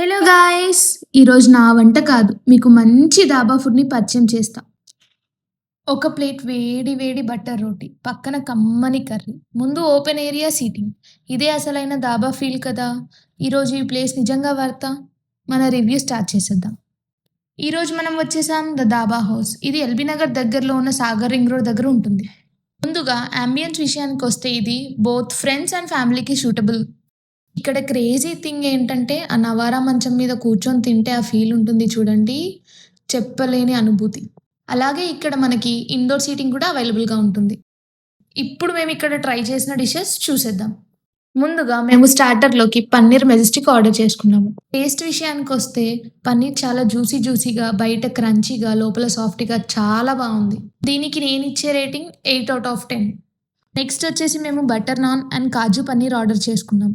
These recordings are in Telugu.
Hello guys! ఈరోజు నా వంట కాదు. మీకు మంచి డాబా ఫుడ్‌ని పరిచయం చేస్తా. ఒక ప్లేట్ వేడి వేడి బటర్ రోటీ, పక్కన కమ్మని కర్రీ, ముందు ఓపెన్ ఏరియా సీటింగ్. ఇదే అసలైన డాబా ఫీల్ కదా! ఈరోజు ఈ ప్లేస్ నిజంగా వర్తా? మన రివ్యూ స్టార్ట్ చేసేద్దాం. ఈరోజు మనం వచ్చేసాం ద డాబా హౌస్. ఇది ఎల్బీ నగర్ దగ్గరలో ఉన్న సాగర్ రింగ్ రోడ్ దగ్గర ఉంటుంది. ముందుగా యాంబియన్స్ విషయానికొస్తే ఇది బోత్ ఫ్రెండ్స్ అండ్ ఫ్యామిలీకి సూటబుల్. ఇక్కడ క్రేజీ థింగ్ ఏంటంటే, ఆ నవారా మంచం మీద కూర్చొని తింటే ఆ ఫీల్ ఉంటుంది చూడండి. చెప్పలేని అనుభూతి. అలాగే ఇక్కడ మనకి ఇండోర్ సీటింగ్ కూడా అవైలబుల్‌గా ఉంటుంది. ఇప్పుడు మేమిక్కడ ట్రై చేసిన డిషెస్ చూసేద్దాం. ముందుగా మేము స్టార్టర్‌లోకి పన్నీర్ మెజెస్టిక్ ఆర్డర్ చేసుకున్నాము. టేస్ట్ విషయానికొస్తే పన్నీర్ చాలా జ్యూసీగా, బయట క్రంచీగా, లోపల సాఫ్ట్‌గా చాలా బావుంది. దీనికి నేనిచ్చే రేటింగ్ 8/10. నెక్స్ట్ వచ్చేసి మేము butter non and kaju paneer order చేసుకున్నాం.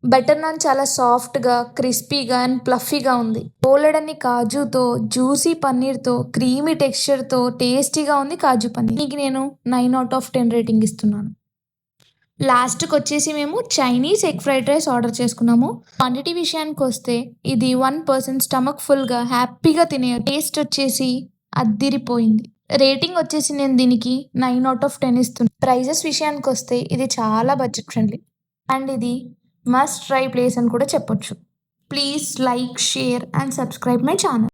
బటర్ నాన్ చాలా సాఫ్ట్‌గా, క్రిస్పీగా అండ్ ప్లఫీగా ఉంది. బోలెడన్ని కాజుతో, జ్యూసీ పన్నీర్‌తో, క్రీమీ టెక్స్చర్‌తో టేస్టీగా ఉంది కాజు పన్నీర్. దీనికి నేను 9/10 రేటింగ్ ఇస్తున్నాను. లాస్ట్‌కొచ్చేసి మేము Chinese egg fried rice order చేసుకున్నాము. క్వాంటిటీ విషయానికొస్తే ఇది 1 పర్సన్ స్టమక్ ఫుల్‌గా హ్యాపీగా తినేయొచ్చు. టేస్ట్ వచ్చేసి అద్దిరిపోయింది. రేటింగ్ వచ్చేసి నేను దీనికి 9/10 ఇస్తున్నా. ప్రైజెస్ విషయానికొస్తే ఇది చాలా బడ్జెట్ ఫ్రెండ్లీ. అండ్ ఇది మస్ట్ ట్రై ప్లేస్ అని కూడా చెప్పొచ్చు. Please like, share and subscribe my channel.